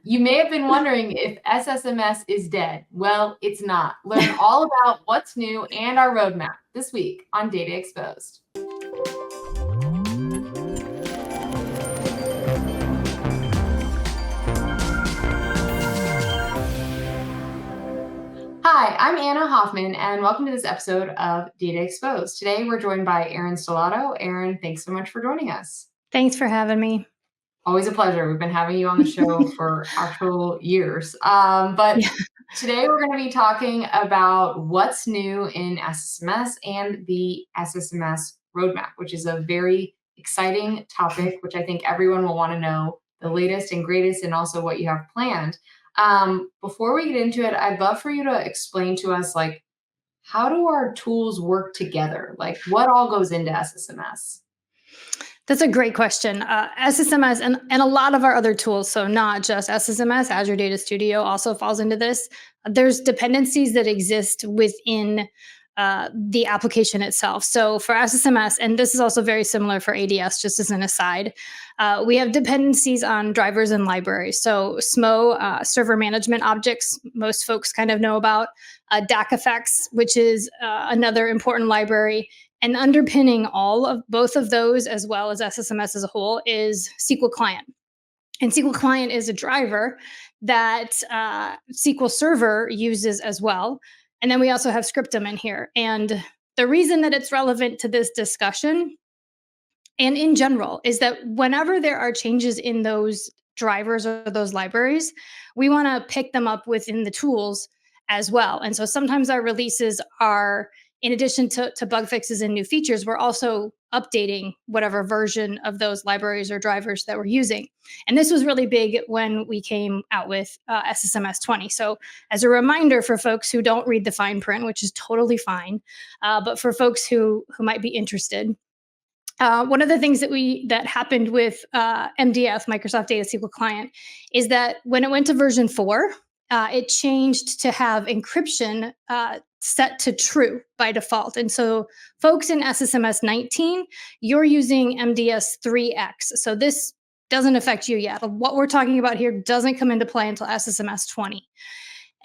You may have been wondering if SSMS is dead. Well, it's not. Learn all about what's new and our roadmap this week on Data Exposed. Hi, I'm Anna Hoffman, and welcome to this episode of Data Exposed. Today, we're joined by Erin Stellato. Erin, thanks so much for joining us. Thanks for having me. Always a pleasure. We've been having you on the show for actual years. But today we're going to be talking about what's new in SSMS and the SSMS roadmap, which is a very exciting topic, which I think everyone will want to know the latest and greatest and also what you have planned. Before we get into it, I'd love for you to explain to us, how do our tools work together? What all goes into SSMS? That's a great question. SSMS and a lot of our other tools, so not just SSMS, Azure Data Studio also falls into this. There's dependencies that exist within the application itself. So for SSMS, and this is also very similar for ADS, just as an aside, we have dependencies on drivers and libraries. So SMO, server management objects, most folks kind of know about. DAC effects, which is another important library. And underpinning all of both of those, as well as SSMS as a whole, is SQL Client. And SQL Client is a driver that SQL Server uses as well. And then we also have Scriptum in here. And the reason that it's relevant to this discussion and in general is that whenever there are changes in those drivers or those libraries, we want to pick them up within the tools as well. And so sometimes our releases are, in addition to bug fixes and new features, we're also updating whatever version of those libraries or drivers that we're using. And this was really big when we came out with SSMS 20. So as a reminder for folks who don't read the fine print, which is totally fine, but for folks who might be interested, one of the things that happened with MDS, Microsoft.Data.SqlClient, is that when it went to version 4, it changed to have encryption set to true by default. And so folks in SSMS 19, you're using MDS 3X. So this doesn't affect you yet. What we're talking about here doesn't come into play until SSMS 20.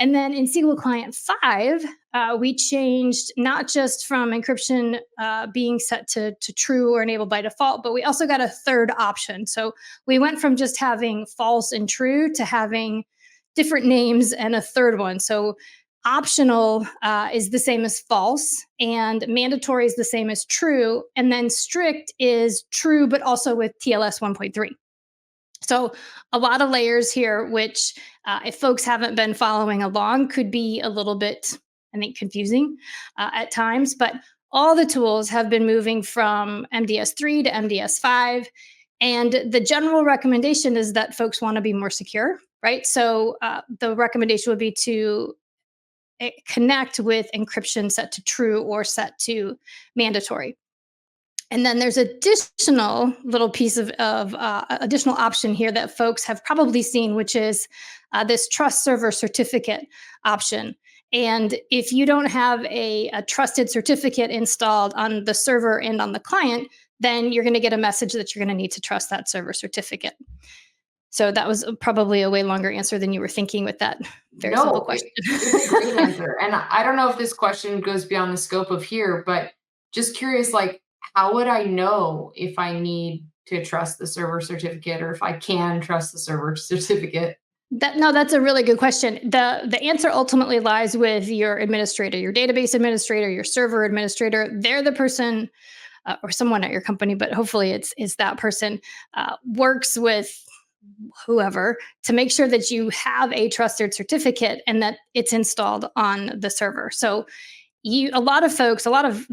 And then in SQL Client 5, we changed not just from encryption being set to true or enabled by default, but we also got a third option. So we went from just having false and true to having different names and a third one. So optional is the same as false, and mandatory is the same as true, and then strict is true, but also with TLS 1.3. So a lot of layers here, which if folks haven't been following along, could be a little bit, I think, confusing at times. But all the tools have been moving from MDS 3 to MDS 5. And the general recommendation is that folks want to be more secure, right? So the recommendation would be to connect with encryption set to true or set to mandatory. And then there's additional little piece of additional option here that folks have probably seen, which is this trust server certificate option. And if you don't have a trusted certificate installed on the server and on the client, then you're going to get a message that you're going to need to trust that server certificate. So that was probably a way longer answer than you were thinking with that very simple question. It's a great answer. And I don't know if this question goes beyond the scope of here, but just curious, how would I know if I need to trust the server certificate or if I can trust the server certificate? That's a really good question. The answer ultimately lies with your administrator, your database administrator, your server administrator. They're the person or someone at your company, but hopefully it's that person works with whoever to make sure that you have a trusted certificate and that it's installed on the server. So a lot of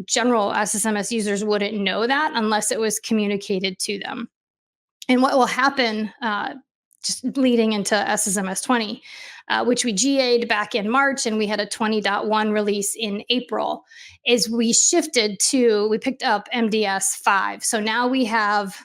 general SSMS users wouldn't know that unless it was communicated to them. And what will happen just leading into SSMS 20, which we GA'd back in March, and we had a 20.1 release in April, is we picked up MDS 5. So now we have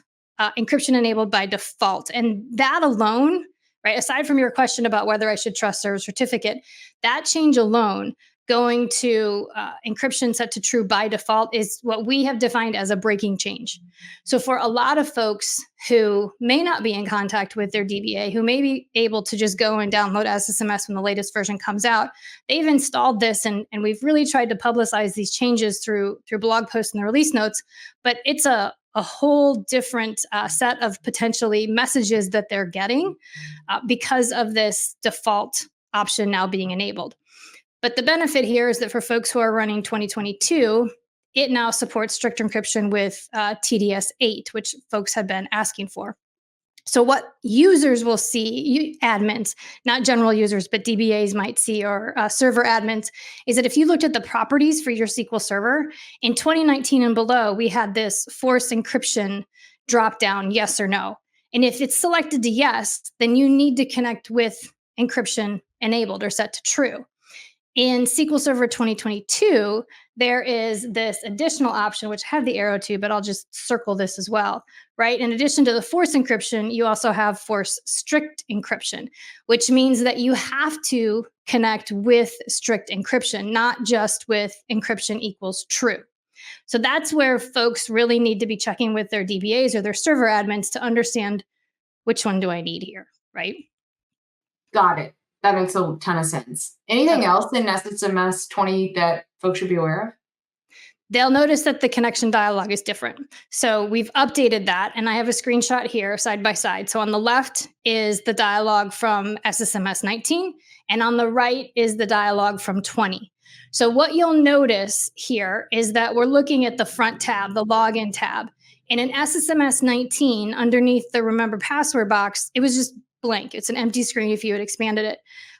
encryption enabled by default. And that alone, right, aside from your question about whether I should trust server certificate, that change alone going to encryption set to true by default is what we have defined as a breaking change. So for a lot of folks who may not be in contact with their DBA, who may be able to just go and download SSMS when the latest version comes out, they've installed this, and we've really tried to publicize these changes through blog posts and the release notes, but it's a whole different set of potentially messages that they're getting because of this default option now being enabled. But the benefit here is that for folks who are running 2022, it now supports strict encryption with TDS 8, which folks have been asking for. So what users will see, admins, not general users, but DBAs might see, or server admins, is that if you looked at the properties for your SQL Server, in 2019 and below, we had this force encryption drop down, yes or no. And if it's selected to yes, then you need to connect with encryption enabled or set to true. In SQL Server 2022, there is this additional option, which I have the arrow to, but I'll just circle this as well, right? In addition to the force encryption, you also have force strict encryption, which means that you have to connect with strict encryption, not just with encryption equals true. So that's where folks really need to be checking with their DBAs or their server admins to understand which one do I need here, right? Got it. That makes a ton of sense. Anything Okay. else in SSMS 20 that folks should be aware of? They'll notice that the connection dialog is different. So we've updated that, and I have a screenshot here side by side. So on the left is the dialog from SSMS 19, and on the right is the dialog from 20. So what you'll notice here is that we're looking at the front tab, the login tab. And in SSMS 19, underneath the remember password box, it was just blank. It's an empty screen if you had expanded it.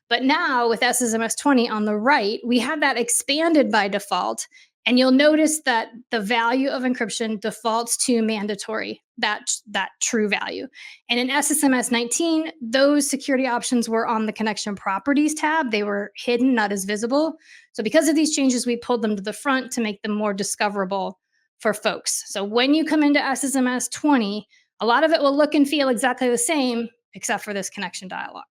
But now with SSMS 20 on the right, we have that expanded by default. And you'll notice that the value of encryption defaults to mandatory, that true value. And in SSMS 19, those security options were on the connection properties tab. They were hidden, not as visible. So because of these changes, we pulled them to the front to make them more discoverable for folks. So when you come into SSMS 20, a lot of it will look and feel exactly the same, except for this connection dialog.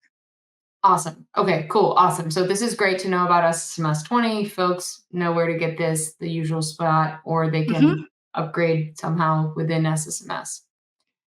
Awesome. Okay, cool. Awesome. So this is great to know about SSMS 20. Folks know where to get this, the usual spot, or they can upgrade somehow within SSMS.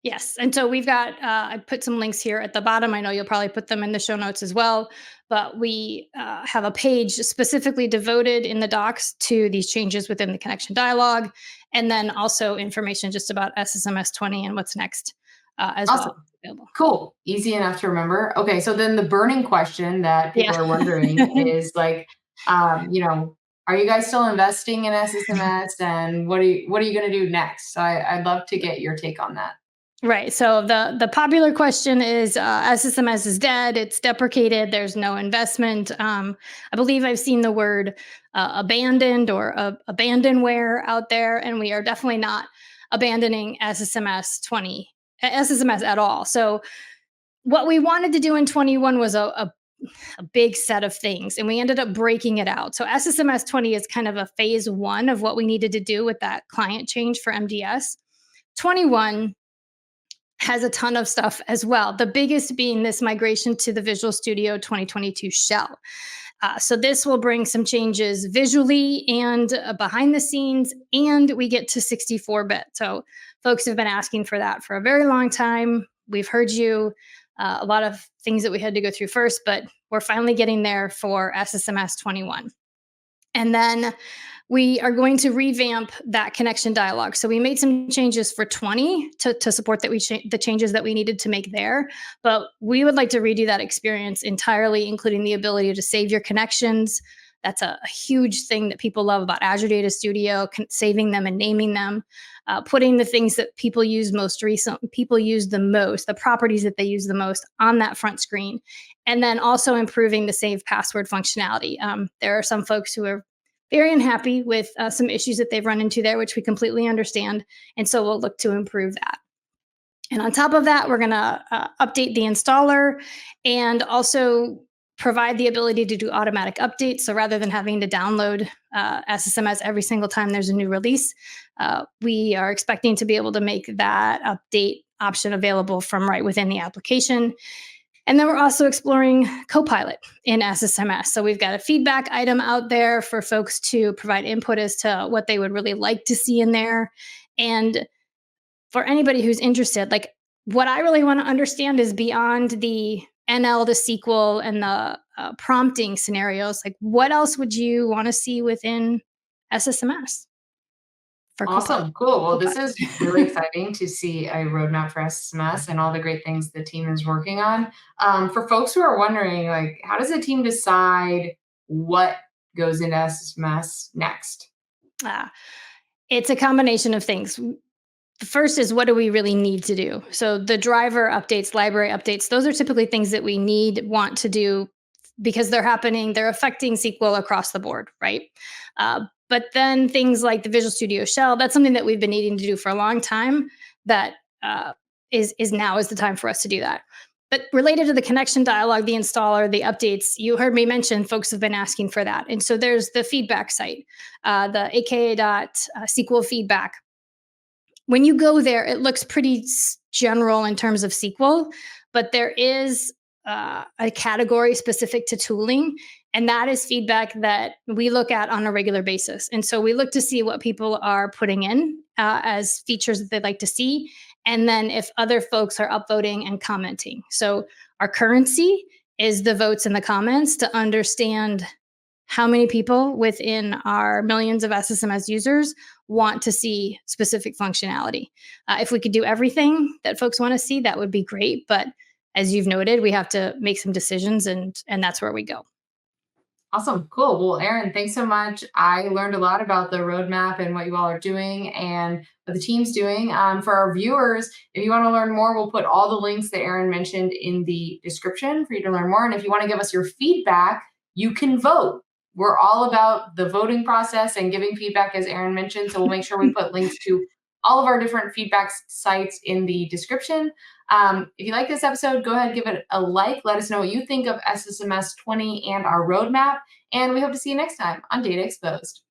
Yes. And so we've got, I put some links here at the bottom. I know you'll probably put them in the show notes as well, but we have a page specifically devoted in the docs to these changes within the connection dialog, and then also information just about SSMS 20 and what's next as Awesome. well. Available. Cool. Easy enough to remember. Okay. So then the burning question that people Yeah. are wondering is like, are you guys still investing in SSMS, and what are you going to do next? So I'd love to get your take on that. Right. So the popular question is SSMS is dead. It's deprecated. There's no investment. I believe I've seen the word abandoned or abandonware out there, and we are definitely not abandoning SSMS 20, SSMS at all. So what we wanted to do in 21 was a big set of things, and we ended up breaking it out. So SSMS 20 is kind of a phase one of what we needed to do with that client change for MDS. 21 has a ton of stuff as well. The biggest being this migration to the Visual Studio 2022 shell. So this will bring some changes visually and behind the scenes, and we get to 64-bit. So folks have been asking for that for a very long time. We've heard you. A lot of things that we had to go through first, but we're finally getting there for SSMS 21. And then we are going to revamp that connection dialog. So we made some changes for 20 to support that the changes that we needed to make there. But we would like to redo that experience entirely, including the ability to save your connections. That's a huge thing that people love about Azure Data Studio, saving them and naming them, putting the things that people use the most, the properties that they use the most on that front screen, and then also improving the save password functionality. There are some folks who are very unhappy with some issues that they've run into there, which we completely understand. And so we'll look to improve that. And on top of that, we're going to update the installer and also provide the ability to do automatic updates. So rather than having to download SSMS every single time there's a new release, we are expecting to be able to make that update option available from right within the application. And then we're also exploring Copilot in SSMS. So we've got a feedback item out there for folks to provide input as to what they would really like to see in there. And for anybody who's interested, like what I really want to understand is beyond the NL to SQL and the prompting scenarios, like what else would you want to see within SSMS for Awesome. Cool. Well, this Copilot? is really exciting to see a roadmap for SSMS and all the great things the team is working on. For folks who are wondering, like, how does the team decide what goes into SSMS next? Ah, it's a combination of things. The first is what do we really need to do? So the driver updates, library updates, those are typically things that we want to do because they're affecting SQL across the board, right? But then things like the Visual Studio Shell, that's something that we've been needing to do for a long time. That uh, is now is the time for us to do that. But related to the connection dialog, the installer, the updates, you heard me mention folks have been asking for that. And so there's the feedback site, the aka.SQL feedback. When you go there, it looks pretty general in terms of SQL, but there is a category specific to tooling, and that is feedback that we look at on a regular basis. And so we look to see what people are putting in as features that they'd like to see, and then if other folks are upvoting and commenting. So our currency is the votes and the comments to understand how many people within our millions of SSMS users want to see specific functionality. If we could do everything that folks want to see, that would be great. But as you've noted, we have to make some decisions, and that's where we go. Awesome. Cool. Well, Erin, thanks so much. I learned a lot about the roadmap and what you all are doing and what the team's doing. For our viewers, if you want to learn more, we'll put all the links that Erin mentioned in the description for you to learn more. And if you want to give us your feedback, you can vote. We're all about the voting process and giving feedback, as Erin mentioned. So we'll make sure we put links to all of our different feedback sites in the description. If you like this episode, go ahead, give it a like. Let us know what you think of SSMS 20 and our roadmap. And we hope to see you next time on Data Exposed.